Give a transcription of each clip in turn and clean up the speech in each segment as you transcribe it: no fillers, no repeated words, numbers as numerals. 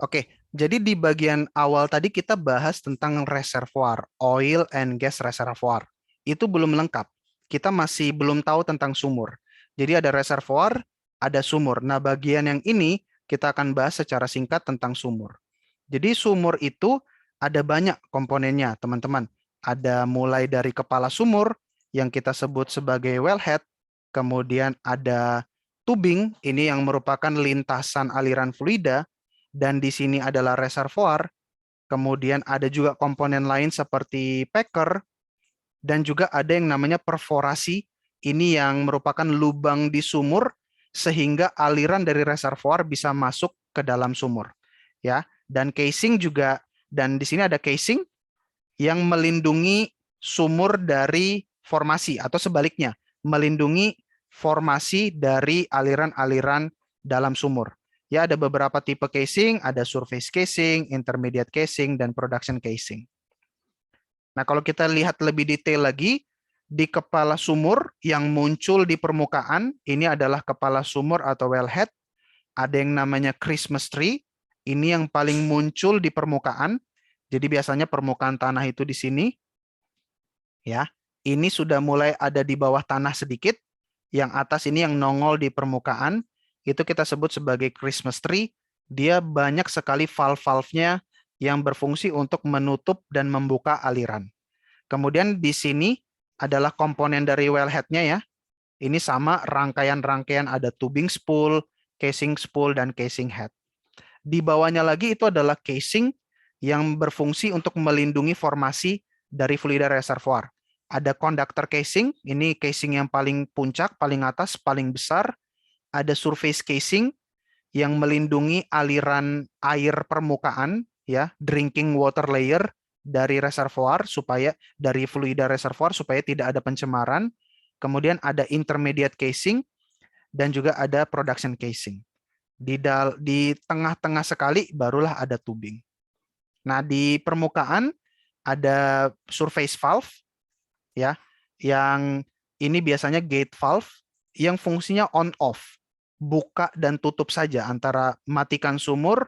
Oke, jadi di bagian awal tadi kita bahas tentang reservoir, oil and gas reservoir. Itu belum lengkap. Kita masih belum tahu tentang sumur. Jadi ada reservoir, ada sumur. Nah, bagian yang ini kita akan bahas secara singkat tentang sumur. Jadi sumur itu ada banyak komponennya, teman-teman. Ada mulai dari kepala sumur yang kita sebut sebagai wellhead, kemudian ada tubing, ini yang merupakan lintasan aliran fluida, dan di sini adalah reservoir. Kemudian ada juga komponen lain seperti packer, dan juga ada yang namanya perforasi. Ini yang merupakan lubang di sumur sehingga aliran dari reservoir bisa masuk ke dalam sumur. Ya, dan casing juga, dan di sini ada casing yang melindungi sumur dari formasi atau sebaliknya, melindungi formasi dari aliran-aliran dalam sumur. Ya, ada beberapa tipe casing, ada surface casing, intermediate casing, dan production casing. Nah, kalau kita lihat lebih detail lagi, di kepala sumur yang muncul di permukaan, ini adalah kepala sumur atau wellhead. Ada yang namanya Christmas tree, ini yang paling muncul di permukaan. Jadi biasanya permukaan tanah itu di sini. Ya, ini sudah mulai ada di bawah tanah sedikit. Yang atas ini yang nongol di permukaan, itu kita sebut sebagai Christmas tree. Dia banyak sekali valve-valve-nya yang berfungsi untuk menutup dan membuka aliran. Kemudian di sini adalah komponen dari wellhead-nya ya. Ini sama rangkaian-rangkaian, ada tubing spool, dan casing head. Di bawahnya lagi itu adalah casing yang berfungsi untuk melindungi formasi dari fluida reservoir. Ada conductor casing, ini casing yang paling puncak, paling atas, paling besar. Ada surface casing yang melindungi aliran air permukaan, ya, drinking water layer dari reservoir supaya dari fluida reservoir supaya tidak ada pencemaran. Kemudian ada intermediate casing dan juga ada production casing. Di tengah-tengah sekali barulah ada tubing. Nah, di permukaan ada surface valve ya, yang ini biasanya gate valve yang fungsinya on off, buka dan tutup saja antara matikan sumur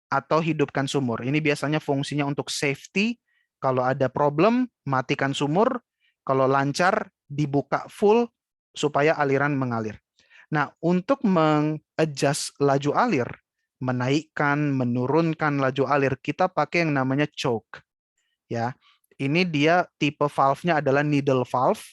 atau hidupkan sumur. Ini biasanya fungsinya untuk safety, kalau ada problem matikan sumur, kalau lancar dibuka full supaya aliran mengalir. Nah, untuk mengadjust laju alir, menaikkan, menurunkan laju alir, kita pakai yang namanya choke. Ya, ini dia tipe valve-nya adalah needle valve.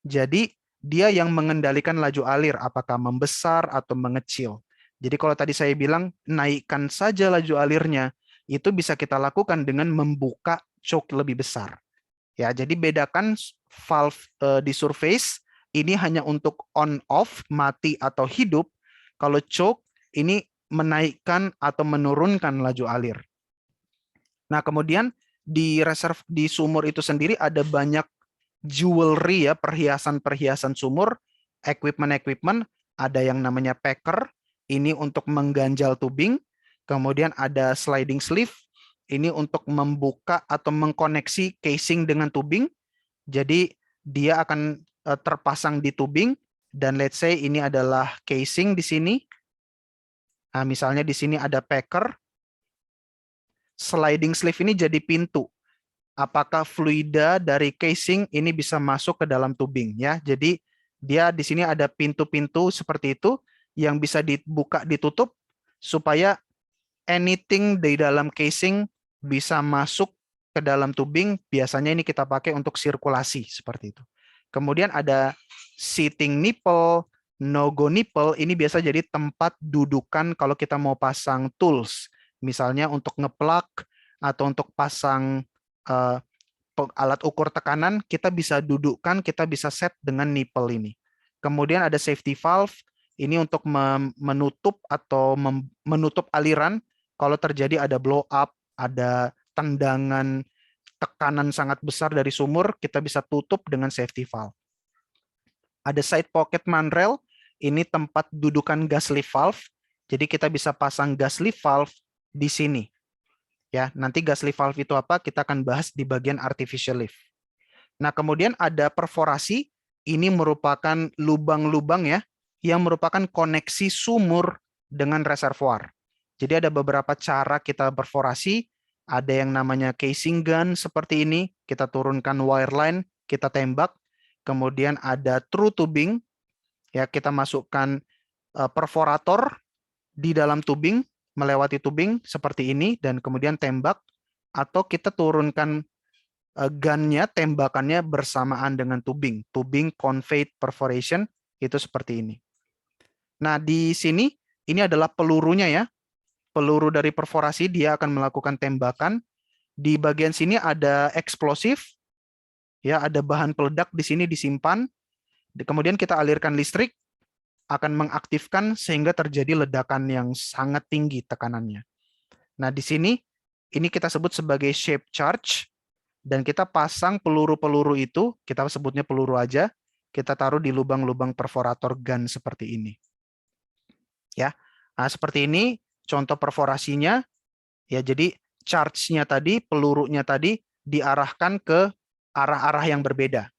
Jadi dia yang mengendalikan laju alir, apakah membesar atau mengecil. Jadi kalau tadi saya bilang naikkan saja laju alirnya, itu bisa kita lakukan dengan membuka choke lebih besar. Ya, jadi bedakan valve di surface ini hanya untuk on off, mati atau hidup. Kalau choke ini menaikkan atau menurunkan laju alir. Nah, kemudian di sumur itu sendiri ada banyak jewelry ya, perhiasan-perhiasan sumur, equipment-equipment, ada yang namanya packer, ini untuk mengganjal tubing, kemudian ada sliding sleeve, ini untuk membuka atau mengkoneksi casing dengan tubing. Jadi dia akan terpasang di tubing dan let's say ini adalah casing di sini. Nah, misalnya di sini ada packer, sliding sleeve ini jadi pintu. Apakah fluida dari casing ini bisa masuk ke dalam tubing ya. Jadi dia di sini ada pintu-pintu seperti itu yang bisa dibuka ditutup supaya anything di dalam casing bisa masuk ke dalam tubing. Biasanya ini kita pakai untuk sirkulasi seperti itu. Kemudian ada seating nipple, no-go nipple, ini biasa jadi tempat dudukan kalau kita mau pasang tools. Misalnya untuk ngeplug atau untuk pasang alat ukur tekanan, kita bisa dudukkan, kita bisa set dengan nipple ini. Kemudian ada safety valve, ini untuk menutup atau menutup aliran kalau terjadi ada blow up, ada tendangan tekanan sangat besar dari sumur, kita bisa tutup dengan safety valve. Ada side pocket manrail, ini tempat dudukan gas lift valve, jadi kita bisa pasang gas lift valve di sini. Ya, nanti gas lift valve itu apa? Kita akan bahas di bagian artificial lift. Nah, kemudian ada perforasi, ini merupakan lubang-lubang ya, yang merupakan koneksi sumur dengan reservoir. Jadi ada beberapa cara kita perforasi. Ada yang namanya casing gun seperti ini. Kita turunkan wireline, kita tembak. Kemudian ada true tubing. Ya, kita masukkan perforator di dalam tubing, melewati tubing seperti ini, dan kemudian tembak. Atau kita turunkan gunnya, tembakannya bersamaan dengan tubing. Tubing conveyed perforation, itu seperti ini. Nah, di sini, ini adalah pelurunya ya. Peluru dari perforasi, dia akan melakukan tembakan. Di bagian sini ada eksplosif, ya, ada bahan peledak di sini disimpan. Kemudian kita alirkan listrik, akan mengaktifkan sehingga terjadi ledakan yang sangat tinggi tekanannya. Nah, di sini, ini kita sebut sebagai shape charge, dan kita pasang peluru-peluru itu, kita sebutnya peluru aja, kita taruh di lubang-lubang perforator gun seperti ini. Ya, nah, seperti ini contoh perforasinya. Ya, jadi charge-nya tadi, pelurunya tadi diarahkan ke arah-arah yang berbeda.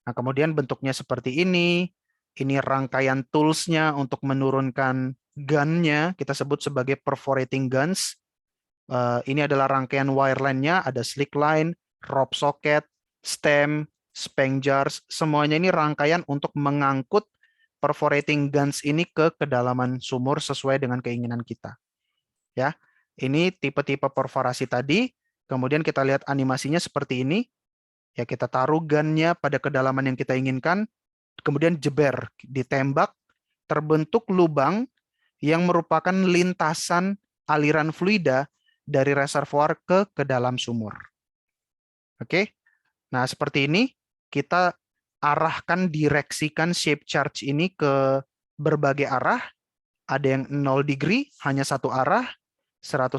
Nah, kemudian bentuknya seperti ini. Ini rangkaian tools-nya untuk menurunkan gun-nya, kita sebut sebagai perforating guns. Ini adalah rangkaian wireline-nya, ada slick line, rope socket, stem, spank jars, semuanya ini rangkaian untuk mengangkut perforating guns ini ke kedalaman sumur sesuai dengan keinginan kita. Ya, ini tipe-tipe perforasi tadi. Kemudian kita lihat animasinya seperti ini. Ya, kita taruh gunnya pada kedalaman yang kita inginkan. Kemudian jeber, ditembak, terbentuk lubang yang merupakan lintasan aliran fluida dari reservoir ke dalam sumur. Oke, nah seperti ini kita arahkan, direksikan shape charge ini ke berbagai arah. Ada yang 0 degree, hanya satu arah, 180,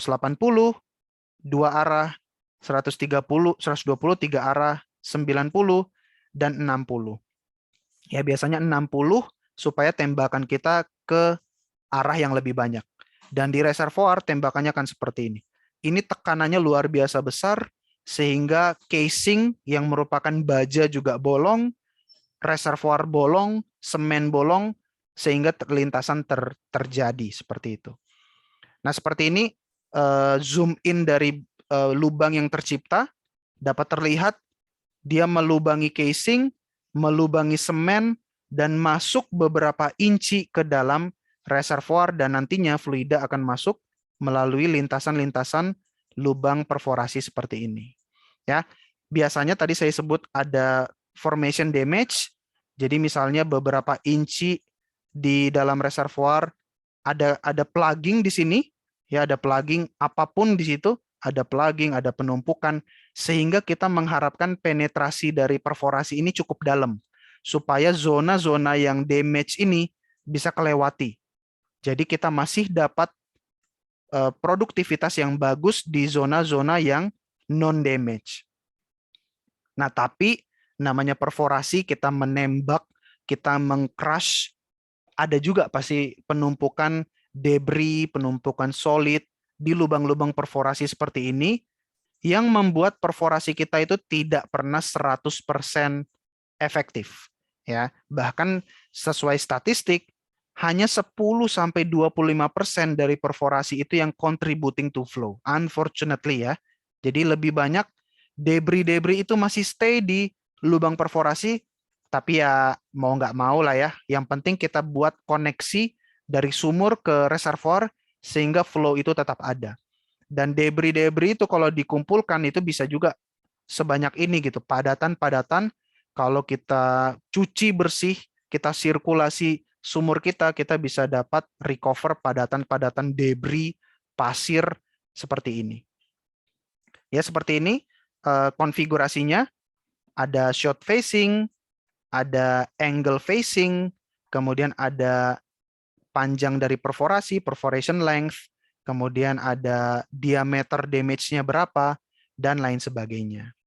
dua arah, 130, 120, tiga arah, 90, dan 60. Ya, biasanya 60 supaya tembakan kita ke arah yang lebih banyak. Dan di reservoir tembakannya akan seperti ini. Ini tekanannya luar biasa besar sehingga casing yang merupakan baja juga bolong, reservoir bolong, semen bolong, sehingga lintasan terjadi seperti itu. Nah, seperti ini zoom in dari lubang yang tercipta, dapat terlihat dia melubangi casing, melubangi semen, dan masuk beberapa inci ke dalam reservoir, dan nantinya fluida akan masuk melalui lintasan-lintasan lubang perforasi seperti ini. Ya, biasanya tadi saya sebut ada formation damage. Jadi misalnya beberapa inci di dalam reservoir ada plugging di sini, ya, ada plugging apapun di situ, ada plugging, ada penumpukan, sehingga kita mengharapkan penetrasi dari perforasi ini cukup dalam supaya zona-zona yang damage ini bisa kelewati. Jadi kita masih dapat produktivitas yang bagus di zona-zona yang non-damage. Nah, tapi namanya perforasi, kita menembak, kita meng-crush, ada juga pasti penumpukan debris, penumpukan solid di lubang-lubang perforasi seperti ini yang membuat perforasi kita itu tidak pernah 100% efektif. Ya, bahkan sesuai statistik hanya 10-25% dari perforasi itu yang contributing to flow. Unfortunately ya. Jadi lebih banyak debris-debris itu masih stay di lubang perforasi, tapi ya mau nggak mau lah ya. Yang penting kita buat koneksi dari sumur ke reservoir sehingga flow itu tetap ada. Dan debris-debris itu kalau dikumpulkan itu bisa juga sebanyak ini gitu, padatan-padatan. Kalau kita cuci bersih, kita sirkulasi sumur kita bisa dapat recover padatan-padatan debris, pasir seperti ini. Ya, seperti ini konfigurasinya. Ada shot facing, ada angle facing, kemudian ada panjang dari perforasi, perforation length, kemudian ada diameter damage-nya berapa, dan lain sebagainya.